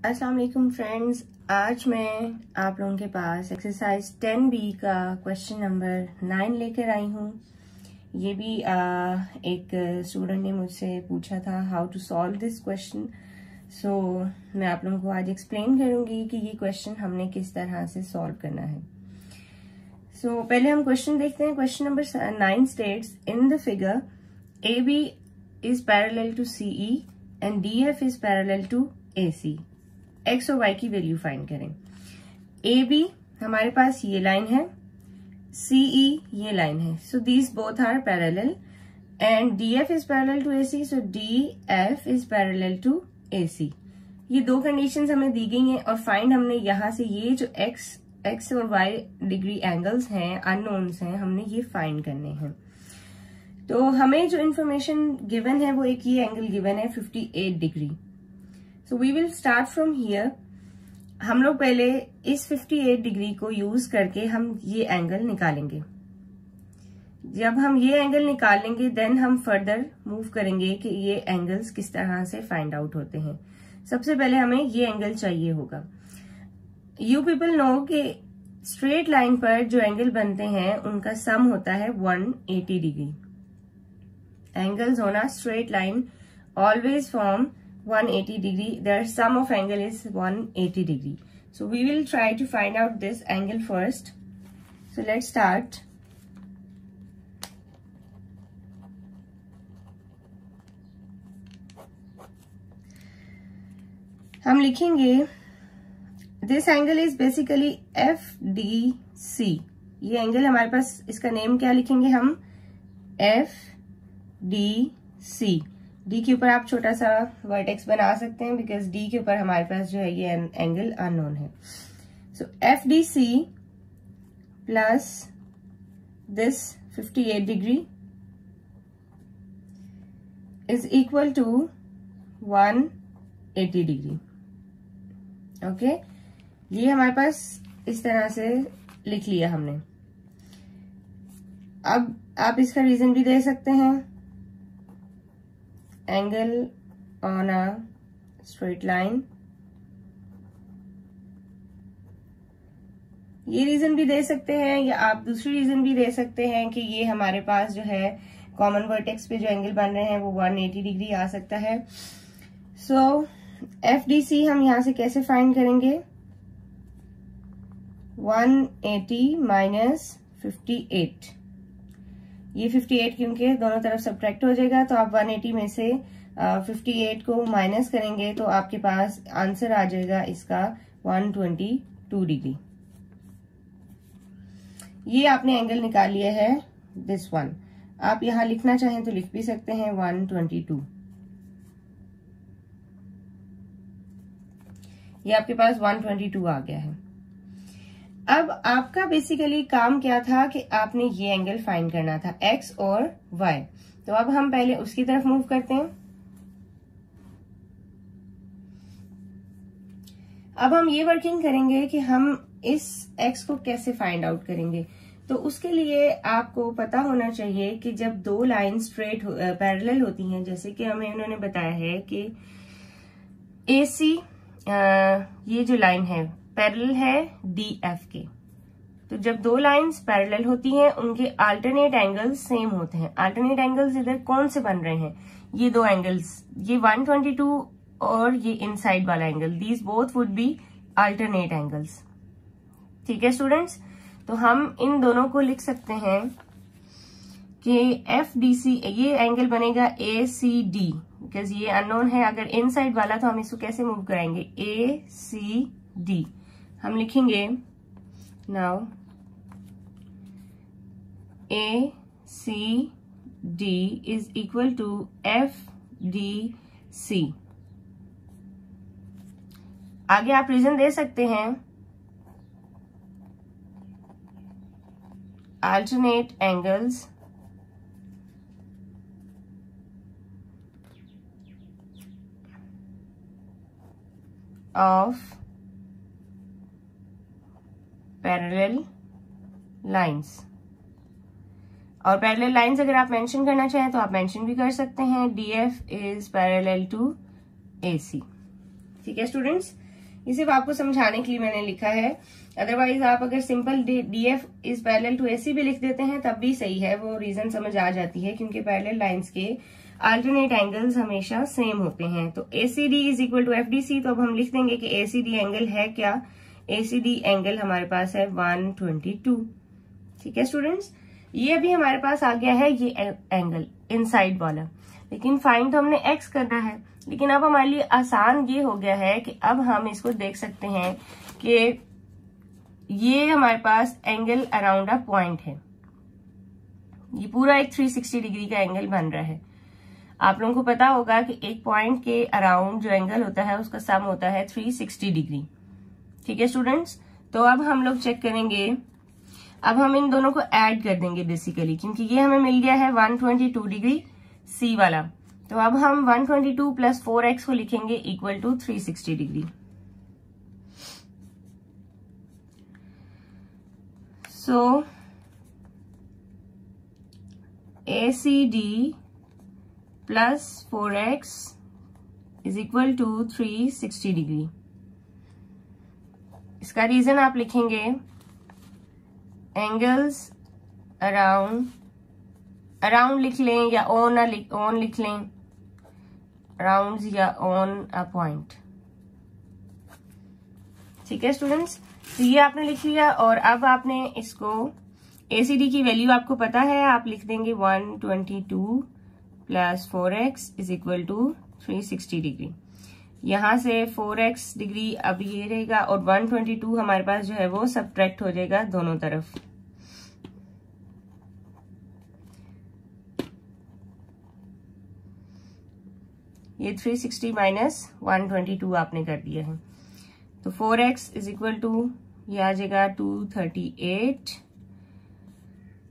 अस्सलाम वालेकुम फ्रेंड्स, आज मैं आप लोगों के पास एक्सरसाइज 10B का क्वेश्चन नंबर 9 लेकर आई हूँ। ये भी एक स्टूडेंट ने मुझसे पूछा था how to solve this question. So मैं आप लोगों को आज एक्सप्लेन करूंगी कि ये क्वेश्चन हमने किस तरह से सॉल्व करना है। सो पहले हम क्वेश्चन देखते हैं। Question number 9 states in the figure AB is parallel to CE and DF is parallel to AC। X और वाई की वैल्यू फाइंड करें। ए बी हमारे पास ये लाइन है, सीई ये लाइन है, so these both are parallel and D F is parallel to A C, so D F is parallel to A C. ये दो कंडीशंस हमें दी गई हैं और फाइंड हमने यहां से ये जो एक्स और वाई डिग्री एंगल्स हैं, अननोन्स हैं, हमने ये फाइंड करने हैं। तो हमें जो इंफॉर्मेशन गिवन है वो एक ये एंगल गिवन है 58 degree. So we will start from here. हम लोग पहले इस 58 डिग्री को यूज करके हम ये एंगल निकालेंगे। जब हम ये एंगल निकालेंगे देन हम फर्दर मूव करेंगे कि ये एंगल्स किस तरह से फाइंड आउट होते हैं। सबसे पहले हमें ये एंगल चाहिए होगा। यू पीपल नो कि स्ट्रेट लाइन पर जो एंगल बनते हैं उनका सम होता है 180 degree. Angles on a straight line always form 180 degree. Their sum of angle is 180 degree. So we will try to find out this angle first. So let's start. हम लिखेंगे this angle is basically FDC। ये angle हमारे पास, इसका name क्या लिखेंगे हम, FDC। D के ऊपर आप छोटा सा वर्टेक्स बना सकते हैं बिकॉज डी के ऊपर हमारे पास जो है ये एंगल अननोन है। So F D C plus this 58 degree is equal to 180 degree. Okay, ये हमारे पास इस तरह से लिख लिया हमने। अब आप इसका रीजन भी दे सकते हैं, angle on a straight line. ये रीजन भी दे सकते हैं या आप दूसरी रीजन भी दे सकते हैं कि ये हमारे पास जो है कॉमन वर्टेक्स पे जो एंगल बन रहे हैं वो 180 डिग्री आ सकता है। सो एफ डी सी हम यहां से कैसे फाइंड करेंगे, 180 माइनस 58। ये 58 क्योंकि दोनों तरफ सब्ट्रैक्ट हो जाएगा तो आप 180 में से 58 को माइनस करेंगे तो आपके पास आंसर आ जाएगा इसका 122 डिग्री। ये आपने एंगल निकाल लिया है दिस वन। आप यहां लिखना चाहें तो लिख भी सकते हैं 122। ये आपके पास 122 आ गया है। अब आपका बेसिकली काम क्या था कि आपने ये एंगल फाइंड करना था, एक्स और वाई। तो अब हम पहले उसकी तरफ मूव करते हैं। अब हम ये वर्किंग करेंगे कि हम इस एक्स को कैसे फाइंड आउट करेंगे। तो उसके लिए आपको पता होना चाहिए कि जब दो लाइन स्ट्रेट पैरेलल होती हैं, जैसे कि हमें उन्होंने बताया है कि AC ये जो लाइन है पैरेलल है DF के। तो जब दो लाइंस पैरेलल होती हैं उनके अल्टरनेट एंगल्स सेम होते हैं। अल्टरनेट एंगल्स इधर कौन से बन रहे हैं, ये दो एंगल्स, ये 122 और ये इनसाइड वाला angle, these both would be alternate angles. ठीक है स्टूडेंट्स, तो हम इन दोनों को लिख सकते हैं कि FDC ये एंगल बनेगा ACD बिकॉज ये अननोन है। अगर इनसाइड वाला तो हम इसको कैसे मूव कराएंगे, ACD। हम लिखेंगे now ACD is equal to FDC। आगे आप रीजन दे सकते हैं, alternate angles of parallel lines. और पैरेलल लाइंस अगर आप मेंशन करना चाहें तो आप मेंशन भी कर सकते हैं, DF is parallel to AC। ठीक है स्टूडेंट्स, ये सिर्फ आपको समझाने के लिए मैंने लिखा है। अदरवाइज आप अगर simple DF is parallel to AC भी लिख देते हैं तब भी सही है, वो रीजन समझ आ जाती है, क्योंकि पैरेलल लाइंस के अल्टरनेट एंगल्स हमेशा सेम होते हैं। तो ACD is equal to FDC, तो अब हम लिख देंगे कि एसीडी एंगल है क्या, एसीडी एंगल हमारे पास है 122। ठीक है स्टूडेंट्स, ये अभी हमारे पास आ गया है ये एंगल इनसाइड वाला, लेकिन फाइंड तो हमने एक्स करना है। लेकिन अब हमारे लिए आसान ये हो गया है कि अब हम इसको देख सकते हैं कि ये हमारे पास एंगल अराउंड अ पॉइंट है, ये पूरा एक 360 डिग्री का एंगल बन रहा है। आप लोगों को पता होगा कि एक पॉइंट के अराउंड जो एंगल होता है उसका सम होता है 360 डिग्री। ठीक है स्टूडेंट्स, तो अब हम लोग चेक करेंगे, अब हम इन दोनों को ऐड कर देंगे बेसिकली, क्योंकि ये हमें मिल गया है 122 डिग्री सी वाला। तो अब हम 122 प्लस 4x को लिखेंगे equal to 360 degree. So ACD plus 4x is equal to 360 degree. इसका रीजन आप लिखेंगे एंगल्स अराउंड लिख लें या ऑन लिख लें, राउंड या ऑन अ पॉइंट। ठीक है स्टूडेंट्स, तो ये आपने लिख लिया और अब आपने इसको एसीडी की वैल्यू आपको पता है, आप लिख देंगे 122 plus 4x is equal to 360 degree. यहां से 4x डिग्री अब ये रहेगा और 122 हमारे पास जो है वो सबट्रैक्ट हो जाएगा दोनों तरफ। ये 360 माइनस 122 आपने कर दिया है, तो 4x इज इक्वल टू ये आ जाएगा 238।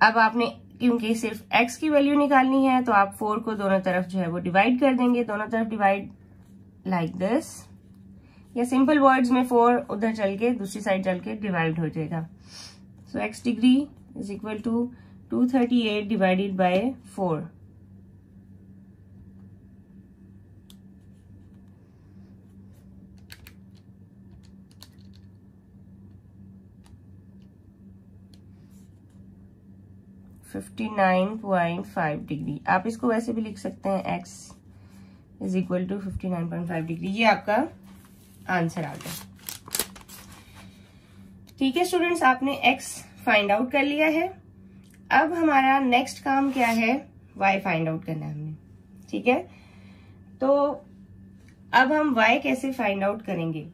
अब आपने क्योंकि सिर्फ x की वैल्यू निकालनी है तो आप 4 को दोनों तरफ जो है वो डिवाइड कर देंगे, दोनों तरफ डिवाइड लाइक दिस, या सिंपल वर्ड्स में 4 उधर चल के दूसरी साइड चल के डिवाइड हो जाएगा। So x degree is equal to 238 divided by 4। $59.5 degree. आप इसको वैसे भी लिख सकते हैं x is equal to 59.5 degree. ये आपका आंसर आ गया। ठीक है स्टूडेंट्स, आपने x फाइंड आउट कर लिया है। अब हमारा नेक्स्ट काम क्या है, y फाइंड आउट करना है हमने। ठीक है, तो अब हम y कैसे फाइंड आउट करेंगे,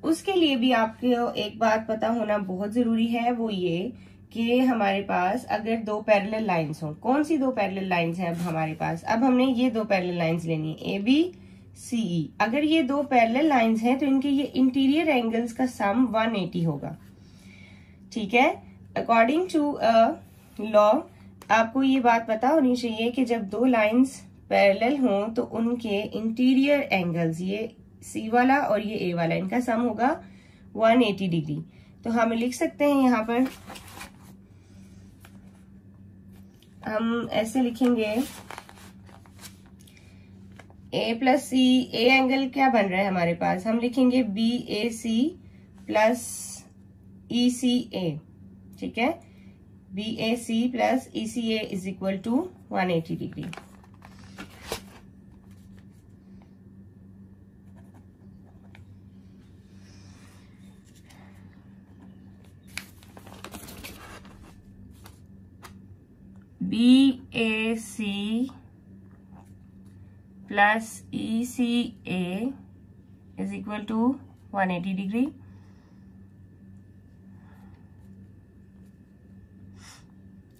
उसके लिए भी आपको एक बात पता होना बहुत जरूरी है, वो ये कि हमारे पास अगर दो पैरेलल लाइंस हो, कौन सी दो पैरेलल लाइंस हैं अब हमारे पास, अब हमने ये दो पैरेलल लाइंस लेनी है ABCE। अगर ये दो पैरेलल लाइंस हैं तो इनके ये इंटीरियर एंगल्स का सम 180 होगा। ठीक है, अकॉर्डिंग टू लॉ आपको ये बात पता होनी चाहिए कि जब दो लाइंस पैरेलल हों तो उनके इंटीरियर एंगल्स, ये C वाला और ये A वाला, इनका सम होगा 180 डिग्री। तो हम लिख सकते हैं यहाँ पर, हम ऐसे लिखेंगे A plus C, A angle क्या बन रहा है हमारे पास, हम लिखेंगे BAC प्लस ECA। ठीक है, BAC plus ECA is equal to 180 degree. BAC plus ECA is equal to 180 degree.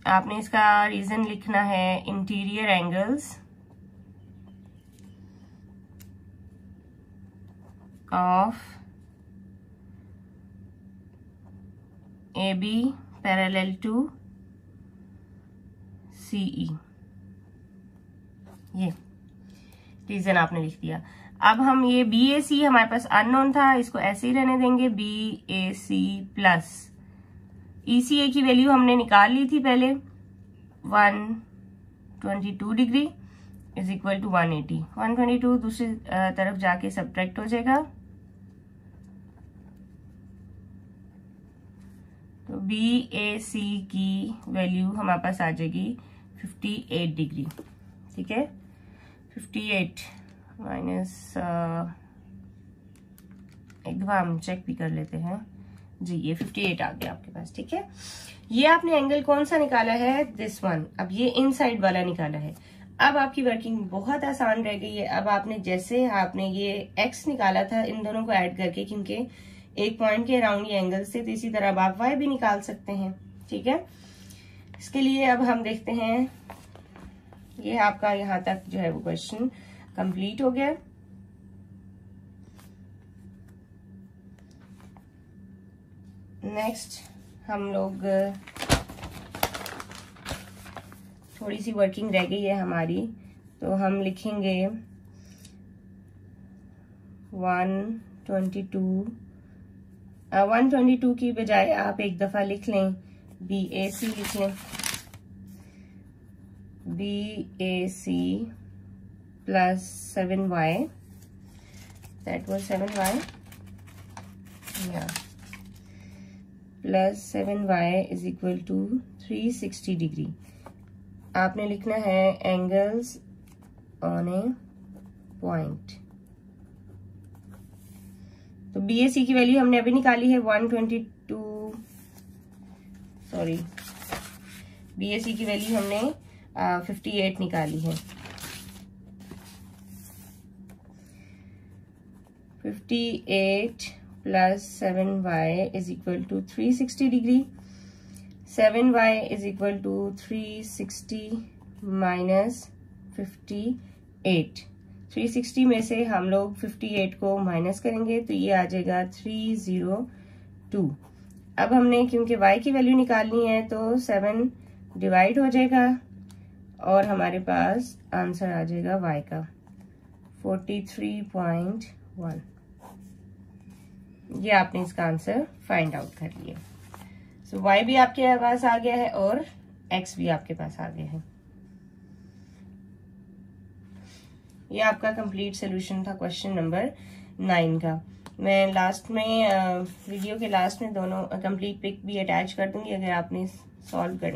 आपने इसका रीजन लिखना है interior angles of AB parallel to CE। ये रीजन आपने लिख दिया। अब हम ये BAC हमारे पास अननोन था, इसको ऐसे ही रहने देंगे, BAC प्लस ECA की वैल्यू हमने निकाल ली थी पहले 122 डिग्री इज इक्वल टू 180। 122 दूसरी तरफ जाके सब्ट्रैक्ट हो जाएगा तो BAC की वैल्यू हमारे पास आ जाएगी 58 डिग्री। ठीक है, 58 माइनस, एक दफा हम चेक भी कर लेते हैं जी, ये 58 आ गया आपके पास। ठीक है, ये आपने एंगल कौन सा निकाला है, दिस वन। अब ये इनसाइड वाला निकाला है। अब आपकी वर्किंग बहुत आसान रह गई है। अब आपने जैसे आपने ये x निकाला था इन दोनों को ऐड करके, क्योंकि एक पॉइंट के अराउंड ये एंगल से, तो इसी तरह अब आप y भी निकाल सकते हैं। ठीक है, इसके लिए अब हम देखते हैं, ये आपका यहाँ तक जो है वो क्वेश्चन कंप्लीट हो गया। नेक्स्ट हम लोग, थोड़ी सी वर्किंग रह गई है हमारी, तो हम लिखेंगे 122 की बजाय आप एक दफा लिख लें BAC लिख लें, BAC plus 7y, that was 7y, या plus 7y is equal to 360 degree. आपने लिखना है एंगल्स ऑन ए पॉइंट। तो BAC की वैल्यू हमने अभी निकाली है 122, सॉरी, BAC की वैल्यू हमने 58 निकाली है। 58 plus 7y is equal to 360 degree. 7y is equal to 360 minus 58। 360 में से हम लोग 58 को माइनस करेंगे तो ये आ जाएगा 302। अब हमने क्योंकि y की वैल्यू निकालनी है तो 7 डिवाइड हो जाएगा और हमारे पास आंसर आ जाएगा y का 43.1। ये आपने इसका आंसर फाइंड आउट कर लिया। सो y भी आपके पास आ गया है और x भी आपके पास आ गया है। ये आपका कंप्लीट सोल्यूशन था क्वेश्चन नंबर 9 का। मैं लास्ट में वीडियो के लास्ट में दोनों कंप्लीट पिक भी अटैच कर दूंगी अगर आपने सॉल्व कर